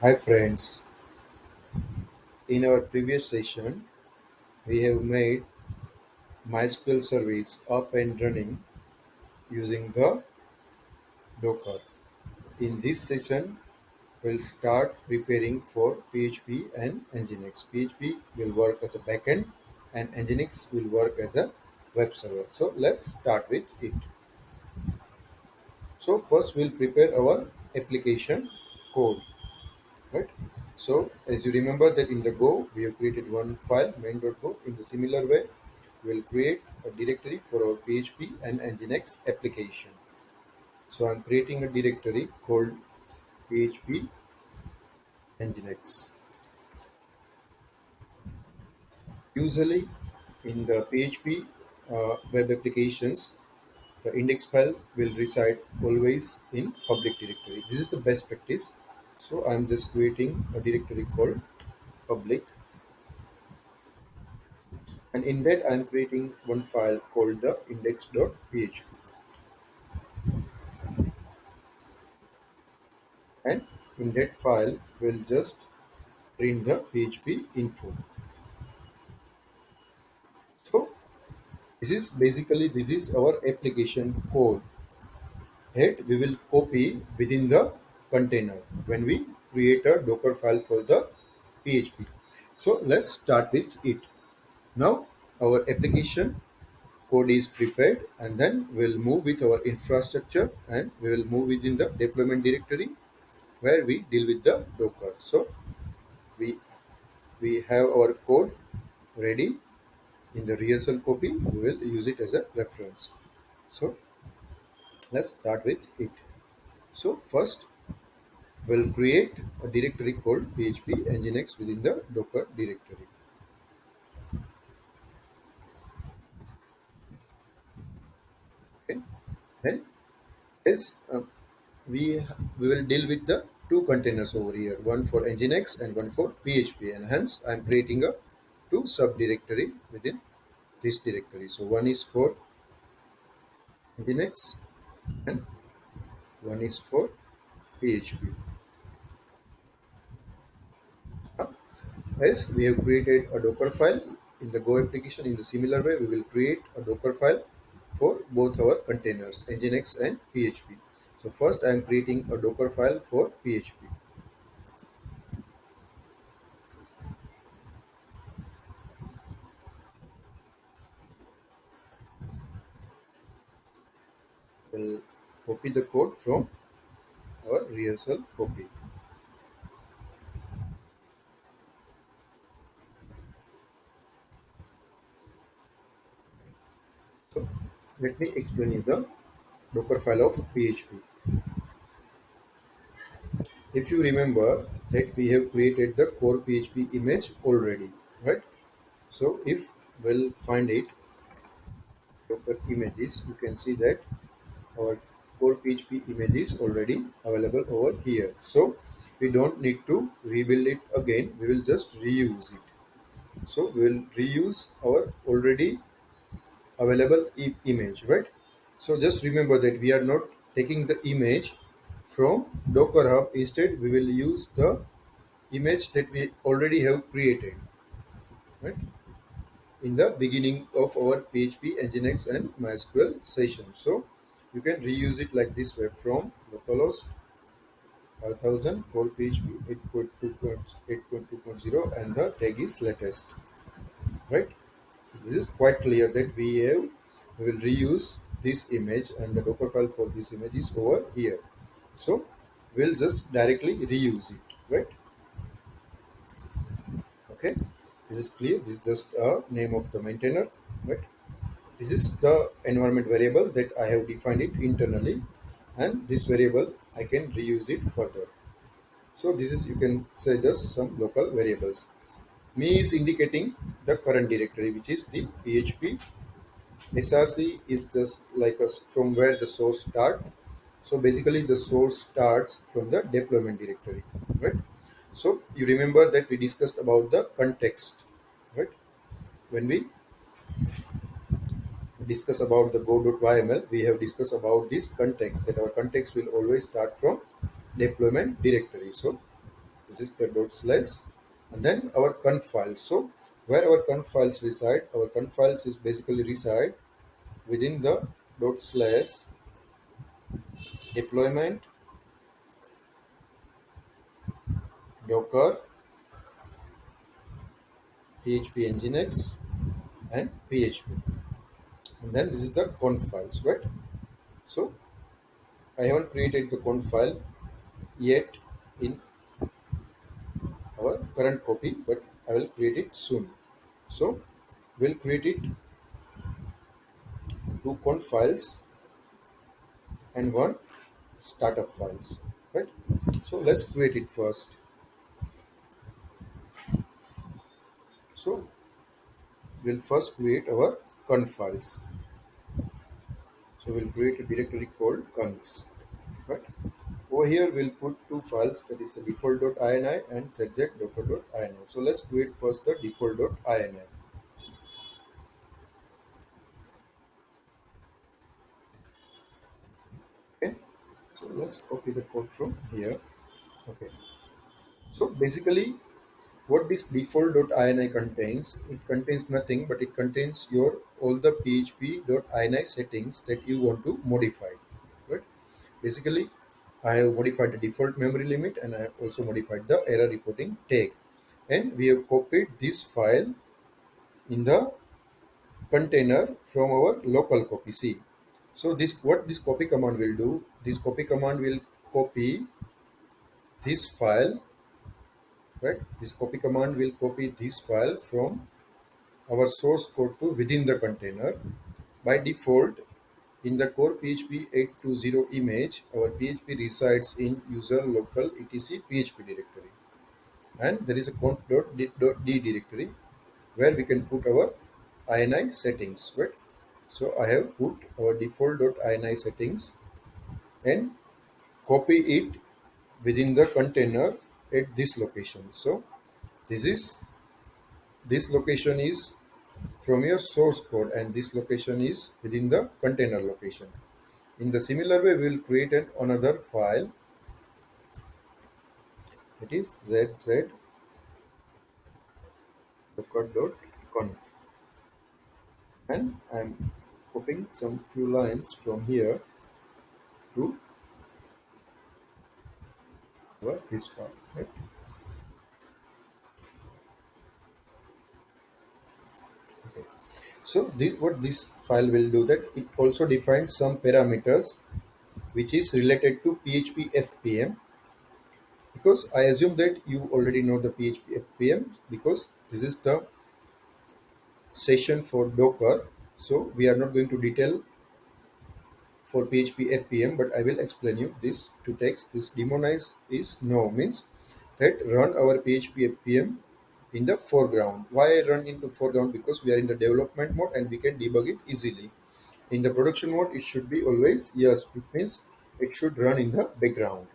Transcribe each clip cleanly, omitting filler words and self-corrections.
Hi friends, in our previous session we have made MySQL service up and running using the Docker. In this session we'll start preparing for PHP and Nginx. PHP will work as a backend and Nginx will work as a web server. So let's start with it. So first we'll prepare our application code. Right. So as you remember that in the Go we have created one file main.go. In the similar way we will create a directory for our PHP and Nginx application. So I'm creating a directory called PHP Nginx. Usually in the PHP web applications the index file will reside always in public directory. This is the best practice. So I'm just creating a directory called public, and in that I'm creating one file called the index.php, and in that file we'll just print the php info. So this is our application code that we will copy within the container when we create a docker file for the php. So let's start with it. Now our application code is prepared, and then we'll move with our infrastructure and we will move within the deployment directory where we deal with the Docker. So we we have our code ready in the rehearsal copy. We will use it as a reference. So let's start with it. So first we'll create a directory called PHP Nginx within the Docker directory. Okay. Then as we we will deal with the two containers over here, one for Nginx and one for PHP, and hence I'm creating a two subdirectory within this directory. So one is for Nginx and one is for PHP. Uh, As we have created a Docker file in the Go application, in the similar way, we will create a Docker file for both our containers, Nginx and PHP. So first I am creating a Docker file for PHP. We'll copy the code from our rehearsal copy. So let me explain you the Docker file of PHP. If you remember that we have created the core PHP image already, right? So if we'll find it, Docker images, you can see that our core PHP image is already available over here. So we don't need to rebuild it again. We will just reuse it. So we will reuse our already available image, right? So just remember that we are not taking the image from Docker Hub. Instead, we will use the image that we already have created, right? In the beginning of our PHP, Nginx, and MySQL session. So you can reuse it like this way from localhost 5000 core PHP 8.2.0 and the tag is latest, right? So this is quite clear that we will reuse this image, and the Docker file for this image is over here. So we'll just directly reuse it, right? Okay, this is clear. This is just a name of the maintainer, right? This is the environment variable that I have defined it internally, and this variable I can reuse it further. So this is, you can say, just some local variables. Me is indicating the current directory, which is the PHP. SRC is just like us from where the source start. So basically the source starts from the deployment directory, right? So you remember that we discussed about the context, right? When we discuss about the go.yml, we have discussed about this context, that our context will always start from deployment directory. So This is the dot slash, and then our conf files. So where our conf files reside, our conf files is basically reside within the dot slash deployment docker php nginx and php, and then this is the conf files, right? So I haven't created the conf file yet in our current copy, but I will create it soon. So we'll create it two conf files and one startup files, right? So let's create it first. So we'll first create our conf files. So we'll create a directory called confs, right? Over here we'll put two files, that is the default.ini and zz.docker.ini. So let's create first the default.ini. Okay, so let's copy the code from here. Okay, so basically what this default.ini contains, it contains nothing but it contains your all the php.ini settings that you want to modify, right? Basically I have modified the default memory limit and I have also modified the error reporting tag, and we have copied this file in the container from our local copy. See, so this what this copy command will do, this copy command will copy this file, right? This copy command will copy this file from our source code to within the container. By default, in the core PHP 820 image, our PHP resides in user local etc PHP directory, and there is a conf.d directory where we can put our ini settings, right? So I have put our default.ini settings and copy it within the container at this location. So this is this location is from your source code and this location is within the container location. In the similar way, we will create another file, it is zz.docker.conf, and I am copying some few lines from here to this file, right? Okay. So what this file will do, that it also defines some parameters which is related to PHP FPM, because I assume that you already know the PHP FPM because this is the session for Docker. So we are not going to detail for PHP FPM, but I will explain you this to text. This demonize is no means that run our PHP FPM in the foreground. Why run in the foreground? Because we are in the development mode and we can debug it easily. In the production mode, it should be always yes, which means it should run in the background.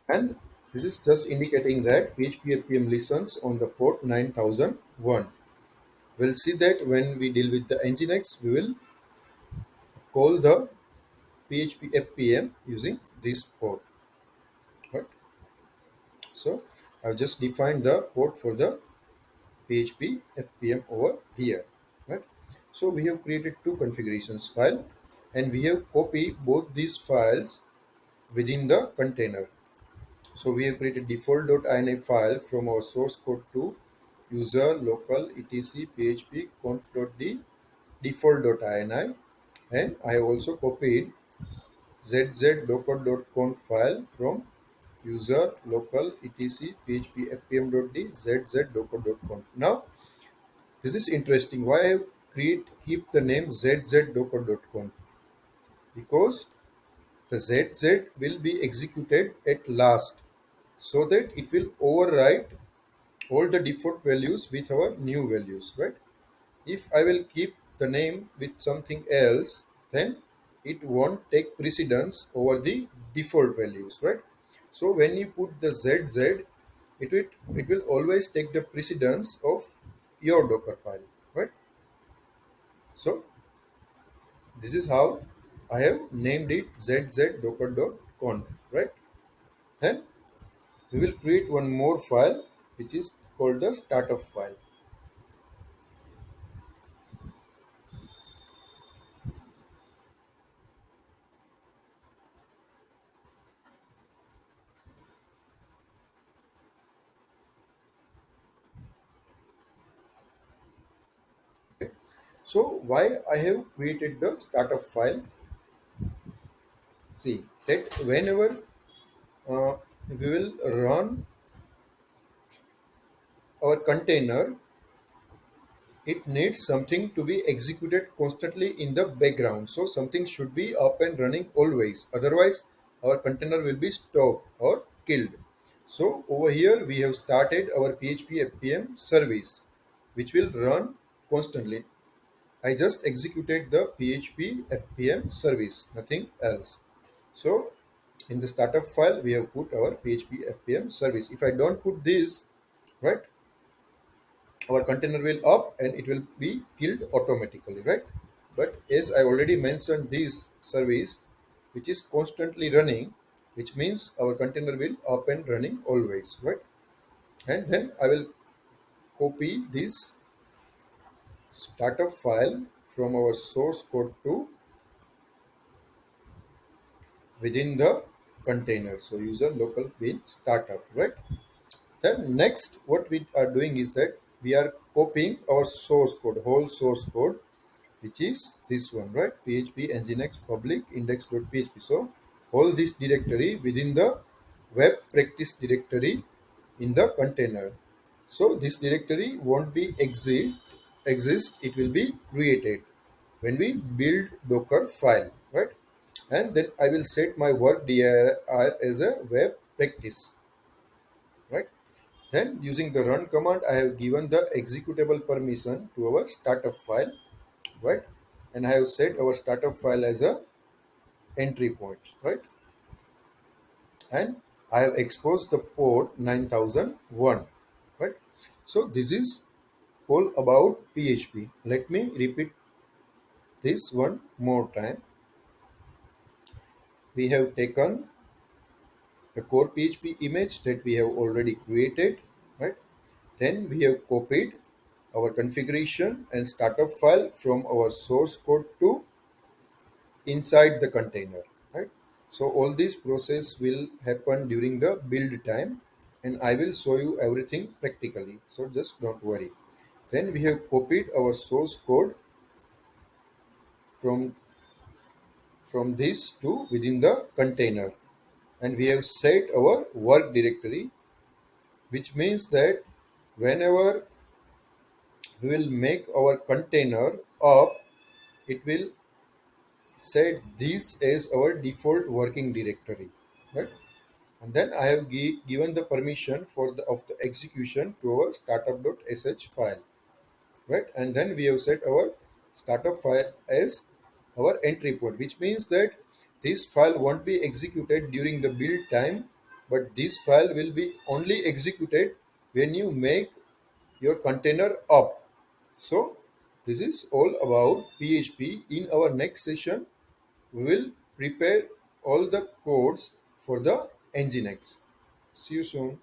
And this is just indicating that PHP FPM listens on the port 9001. We'll see that when we deal with the Nginx, we will call the PHP FPM using this port. Right? So I've just defined the port for the PHP FPM over here. Right? So we have created two configurations file and we have copied both these files within the container. So we have created default.ini file from our source code to user local etc php conf.d default.ini, and I also copied zz.docker.conf file from user local etc php fpm.d zz.docker.conf. Now this is interesting. Why I keep the name zz.docker.conf? Because the zz will be executed at last, so that it will overwrite all the default values with our new values, right? If I will keep the name with something else, then it won't take precedence over the default values, right? So when you put the ZZ, it will always take the precedence of your Docker file, right? So this is how I have named it zz.docker.conf, right? Then we will create one more file which is called the startup file. Okay. So why I have created the startup file? See that whenever uh, we will run our container, it needs something to be executed constantly in the background. So something should be up and running always. Otherwise, our container will be stopped or killed. So over here, we have started our PHP FPM service, which will run constantly. I just executed the PHP FPM service, nothing else. So in the startup file, we have put our PHP FPM service. If I don't put this, right, our container will up and it will be killed automatically, right? But as I already mentioned, this service which is constantly running, which means our container will up and running always, right? And then I will copy this startup file from our source code to within the container. So user local bin startup, right? Then next what we are doing is that we are copying our source code, whole source code, which is this one, right? PHP nginx public index.php. So all this directory within the web practice directory in the container. So this directory won't be exist, it will be created when we build Docker file, right? And then I will set my work dir as a web practice, right? Then using the run command, I have given the executable permission to our startup file, right? And I have set our startup file as a entry point, right? And I have exposed the port 9001, right? So this is all about PHP. Let me repeat this one more time. We have taken the core PHP image that we have already created, right? Then we have copied our configuration and startup file from our source code to inside the container, right? So all this process will happen during the build time, and I will show you everything practically, so just don't worry. Then we have copied our source code from this to within the container, and we have set our work directory, which means that whenever we will make our container up, it will set this as our default working directory, right? And then I have given the permission for the of the execution to our startup.sh file, right? And then we have set our startup file as our entry point, which means that this file won't be executed during the build time, but this file will be only executed when you make your container up. So this is all about PHP. In our next session, we will prepare all the codes for the Nginx. See you soon.